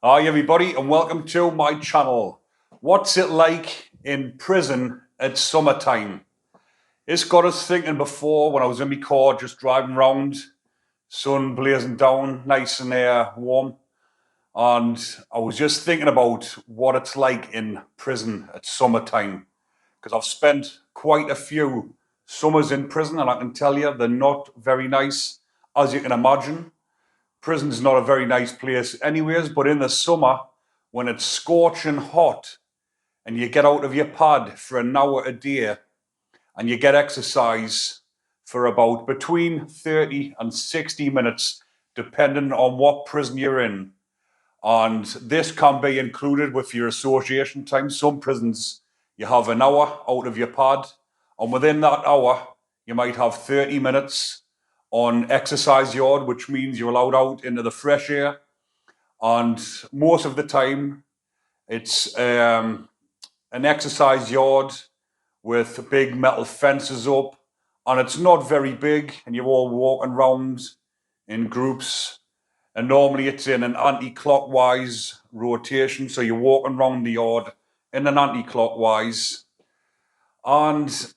Hi everybody and welcome to my channel. What's it like in prison at summertime? It's got us thinking before when I was in my car just driving around, sun blazing down, nice and warm. And I was just thinking about what it's like in prison at summertime. Because I've spent quite a few summers in prison and I can tell you they're not very nice, as you can imagine. Prison's not a very nice place anyways, but in the summer, when it's scorching hot and you get out of your pad for an hour a day and you get exercise for about between 30 and 60 minutes, depending on what prison you're in. And this can be included with your association time. Some prisons, you have an hour out of your pad, and within that hour, you might have 30 minutes on exercise yard, which means you're allowed out into the fresh air. And most of the time, it's an exercise yard with big metal fences up, and it's not very big, and you're all walking around in groups. And normally it's in an anti-clockwise rotation, so you're walking around the yard in an anti-clockwise. And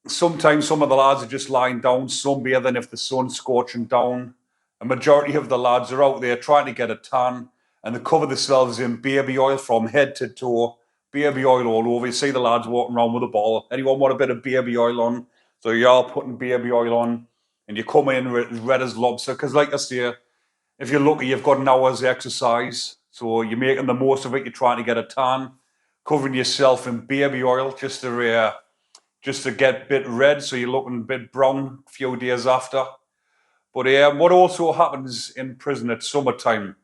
sometimes some of the lads are just lying down, sunbathing if the sun's scorching down. A majority of the lads are out there trying to get a tan, and they cover themselves in baby oil from head to toe. Baby oil all over. You see the lads walking around with a bottle. Anyone want a bit of baby oil on? So you're all putting baby oil on, and you come in red as lobster. Because like I say, if you're lucky, you've got an hour's exercise. So you're making the most of it. You're trying to get a tan, covering yourself in baby oil just to get a bit red, so you're looking a bit brown a few days after. But what also happens in prison at summertime,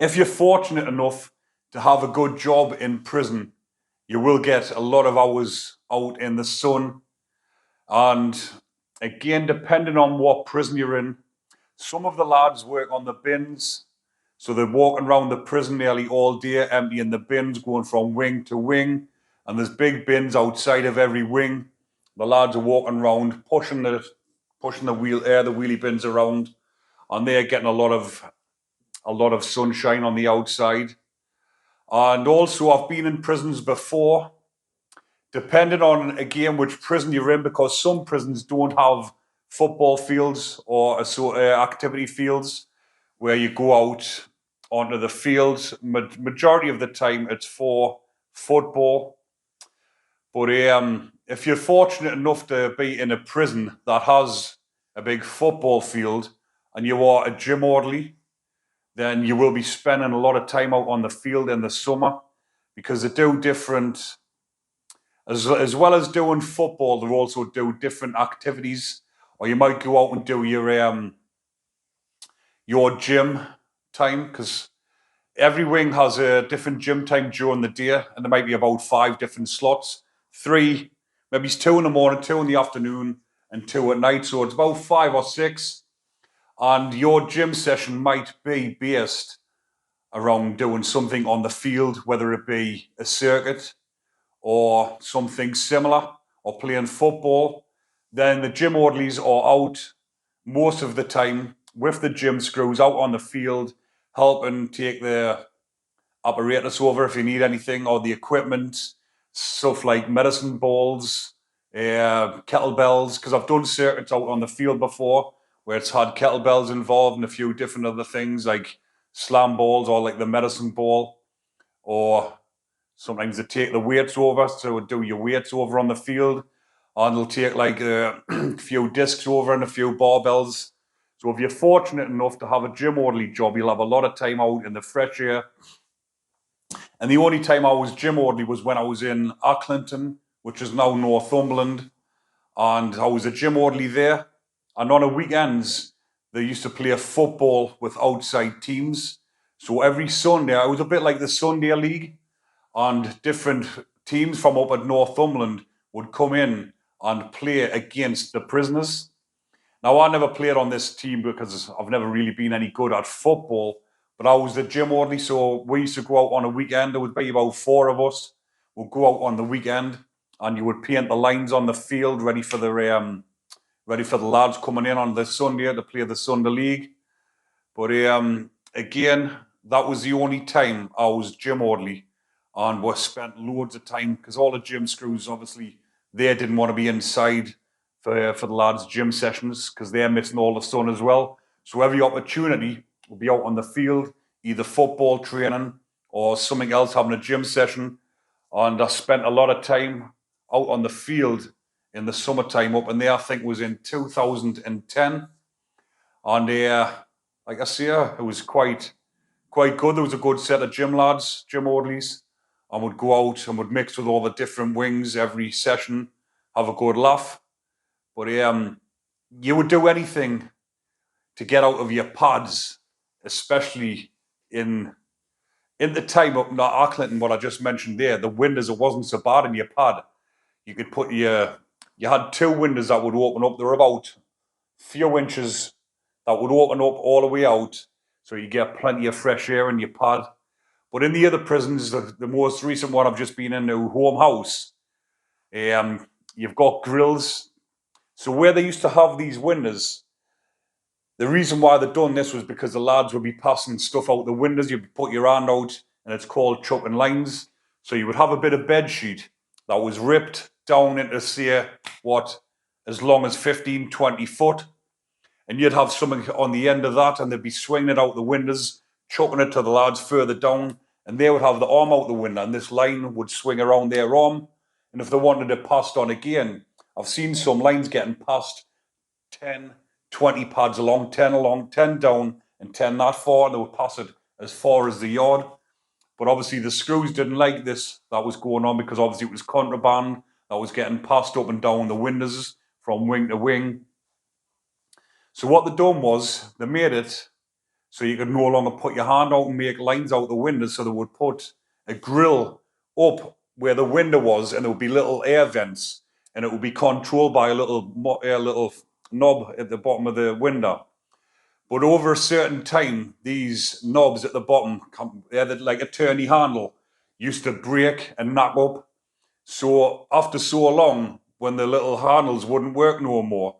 if you're fortunate enough to have a good job in prison, you will get a lot of hours out in the sun. And again, depending on what prison you're in, some of the lads work on the bins. So they're walking around the prison nearly all day, emptying the bins, going from wing to wing. And there's big bins outside of every wing. The lads are walking around, pushing the wheelie bins around, and they're getting a lot of sunshine on the outside. And also, I've been in prisons before, depending on again which prison you're in, because some prisons don't have football fields or activity fields where you go out onto the fields. Majority of the time, it's for football. But if you're fortunate enough to be in a prison that has a big football field and you are a gym orderly, then you will be spending a lot of time out on the field in the summer, because they do different, as well as doing football, they also do different activities. Or you might go out and do your gym time, because every wing has a different gym time during the day, and there might be about 5 different slots. 3, maybe it's 2 in the morning, 2 in the afternoon, and 2 at night. So it's about 5 or 6. And your gym session might be based around doing something on the field, whether it be a circuit or something similar, or playing football. Then the gym orderlies are out most of the time with the gym screws out on the field, helping take the apparatus over if you need anything, or the equipment, stuff like medicine balls, kettlebells, because I've done circuits out on the field before where it's had kettlebells involved and a few different other things like slam balls or like the medicine ball, or sometimes they take the weights over, so do your weights over on the field, and they'll take like a few discs over and a few barbells. So if you're fortunate enough to have a gym orderly job, you'll have a lot of time out in the fresh air. And the only time I was gym orderly was when I was in Accrington, which is now Northumberland, and I was a gym orderly there. And on the weekends, they used to play football with outside teams. So every Sunday, it was a bit like the Sunday League, and different teams from up at Northumberland would come in and play against the prisoners. Now, I never played on this team because I've never really been any good at football, but I was the gym orderly, so we used to go out on a weekend. There would be about 4 of us. We'd go out on the weekend, and you would paint the lines on the field ready for the lads coming in on the Sunday to play the Sunday League. But again, that was the only time I was gym orderly, and we spent loads of time because all the gym screws, obviously, they didn't want to be inside for the lads' gym sessions because they're missing all the sun as well. So every opportunity will be out on the field, either football training or something else, having a gym session. And I spent a lot of time out on the field in the summertime up in there. I think it was in 2010, and like I say, it was quite good. There was a good set of gym lads, gym orderlies, and would go out and would mix with all the different wings every session, have a good laugh. But you would do anything to get out of your pads, especially in the time up in Auckland, what I just mentioned there. The windows, it wasn't so bad in your pad. You could put you had two windows that would open up. They were about few inches that would open up all the way out, so you get plenty of fresh air in your pad. But in the other prisons, the most recent one I've just been in, the Home House, you've got grills. So where they used to have these windows, the reason why they'd done this was because the lads would be passing stuff out the windows. You'd put your hand out, and it's called chucking lines. So you would have a bit of bed sheet that was ripped down into, say, what, as long as 15, 20 foot. And you'd have something on the end of that, and they'd be swinging it out the windows, chucking it to the lads further down, and they would have the arm out the window, and this line would swing around their arm. And if they wanted it passed on again, I've seen some lines getting passed 10, 20 pads along, 10 down, and 10 that far, and they would pass it as far as the yard. But obviously the screws didn't like this that was going on, because obviously it was contraband that was getting passed up and down the windows from wing to wing. So what they done was they made it so you could no longer put your hand out and make lines out the window. So they would put a grill up where the window was, and there would be little air vents, and it would be controlled by a little knob at the bottom of the window. But over a certain time, these knobs at the bottom, they're like a turny handle, used to break and knock up. So after so long, when the little handles wouldn't work no more,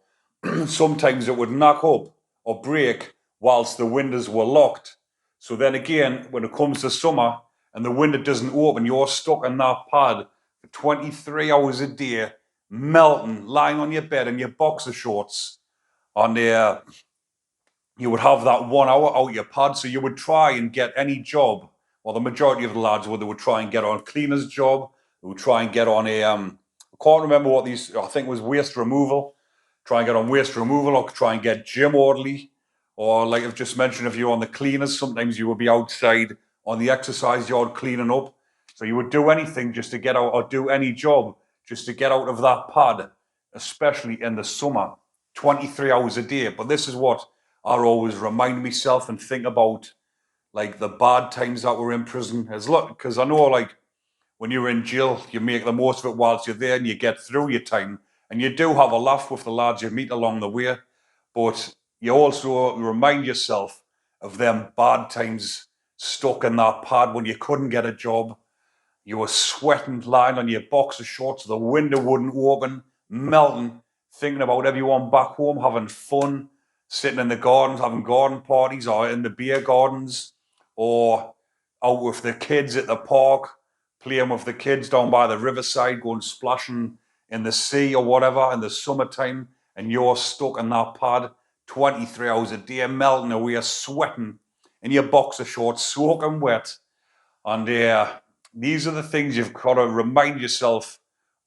sometimes it would knock up or break whilst the windows were locked. So then again, when it comes to summer and the window doesn't open, you're stuck in that pad for 23 hours a day, melting, lying on your bed in your boxer shorts. And you would have that 1 hour out your pad. So you would try and get any job, or the majority of the lads would, they would try and get on a cleaner's job. They would try and get on I can't remember what these, I think it was waste removal. Try and get on waste removal, or try and get gym orderly. Or like I've just mentioned, if you're on the cleaners, sometimes you would be outside on the exercise yard cleaning up. So you would do anything just to get out, or do any job just to get out of that pad, especially in the summer, 23 hours a day. But this is what I always remind myself and think about, like the bad times that we're in prison. As look, because I know, like, when you're in jail, you make the most of it whilst you're there, and you get through your time, and you do have a laugh with the lads you meet along the way. But you also remind yourself of them bad times stuck in that pad when you couldn't get a job. You were sweating, lying on your boxer shorts, the window wouldn't open, melting, thinking about everyone back home having fun, sitting in the gardens, having garden parties, or in the beer gardens, or out with the kids at the park, playing with the kids down by the riverside, going splashing in the sea or whatever in the summertime, and you're stuck in that pad 23 hours a day, melting away, sweating in your boxer shorts, soaking wet. And these are the things you've got to remind yourself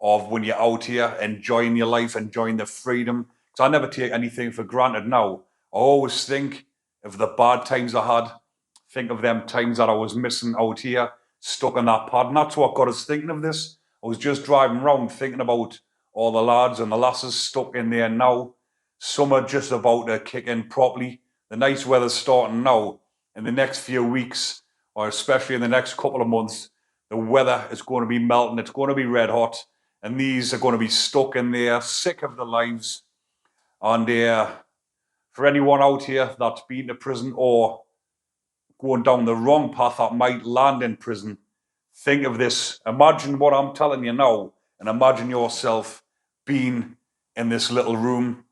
of when you're out here, enjoying your life, enjoying the freedom. Because I never take anything for granted now. I always think of the bad times I had, think of them times that I was missing out here, stuck in that pad. And that's what got us thinking of this. I was just driving around thinking about all the lads and the lasses stuck in there now. Summer just about to kick in properly. The nice weather's starting now. In the next few weeks, or especially in the next couple of months, the weather is going to be melting. It's going to be red hot. And these are going to be stuck in there, sick of their lives. And for anyone out here that's been to prison or going down the wrong path that might land in prison, think of this. Imagine what I'm telling you now, and imagine yourself being in this little room,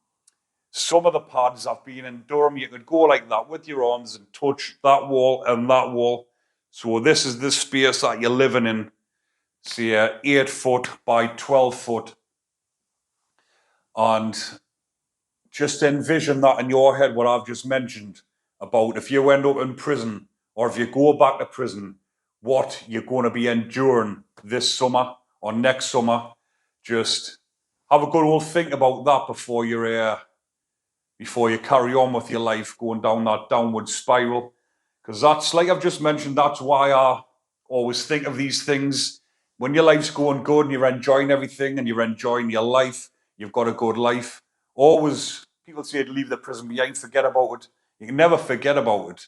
Some of the pads I've been in Durham, you could go like that with your arms and touch that wall and that wall. So this is the space that you're living in. Say 8 foot by 12 foot. And just envision that in your head, what I've just mentioned about if you end up in prison or if you go back to prison, what you're going to be enduring this summer or next summer. Just have a good old think about that before you carry on with your life going down that downward spiral. Because that's, like I've just mentioned, that's why I always think of these things. When your life's going good and you're enjoying everything and you're enjoying your life, you've got a good life. Always, people say to leave the prison behind, forget about it. You can never forget about it.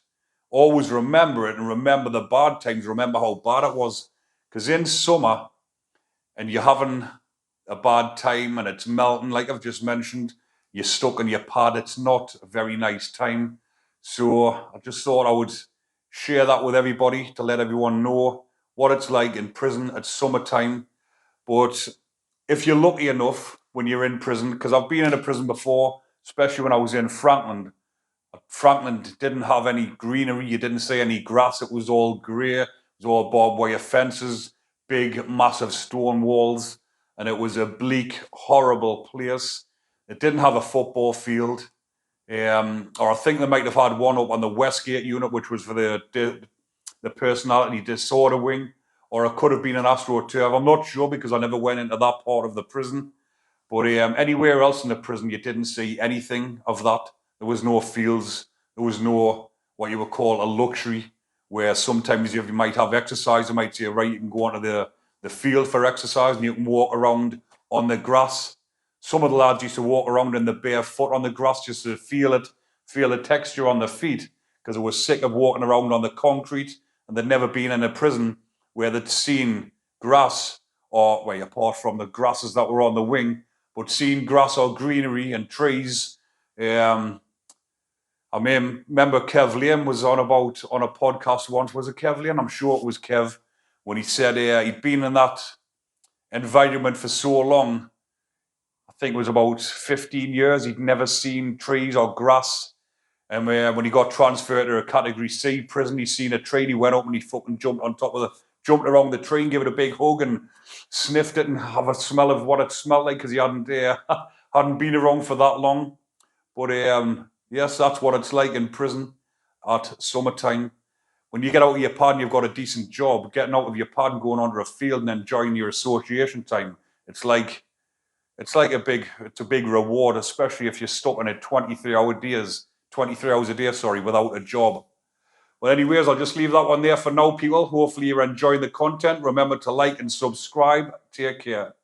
Always remember it and remember the bad times, remember how bad it was. Because in summer, and you're having a bad time and it's melting, like I've just mentioned, you're stuck in your pad, it's not a very nice time. So I just thought I would share that with everybody to let everyone know what it's like in prison at summertime. But if you're lucky enough when you're in prison, because I've been in a prison before, especially when I was in Franklin. Franklin didn't have any greenery, you didn't see any grass, it was all grey, it was all barbed wire fences, big, massive stone walls, and it was a bleak, horrible place. It didn't have a football field, or I think they might have had one up on the Westgate unit, which was for the personality disorder wing, or it could have been an AstroTurf. I'm not sure because I never went into that part of the prison. But anywhere else in the prison, you didn't see anything of that. There was no fields. There was no what you would call a luxury, where sometimes if you might have exercise, you might say, right, you can go onto the field for exercise and you can walk around on the grass. Some of the lads used to walk around in the bare foot on the grass just to feel the texture on their feet, because they were sick of walking around on the concrete, and they'd never been in a prison where they'd seen grass, or well, apart from the grasses that were on the wing, but seeing grass or greenery and trees. I remember Kev Lane was on a podcast once. Was it Kev Lane? I'm sure it was Kev, when he said he'd been in that environment for so long. I think it was about 15 years. He'd never seen trees or grass. And when he got transferred to a Category C prison, he seen a tree and he went up and he fucking jumped around the tree and gave it a big hug and sniffed it and have a smell of what it smelled like, because he hadn't been around for that long. But yes, that's what it's like in prison at summertime. When you get out of your pad and you've got a decent job, getting out of your pad and going onto a field and enjoying your association time, it's a big reward, especially if you're stuck in it 23 hours a day, without a job. Well, anyways, I'll just leave that one there for now, people. Hopefully you're enjoying the content. Remember to like and subscribe. Take care.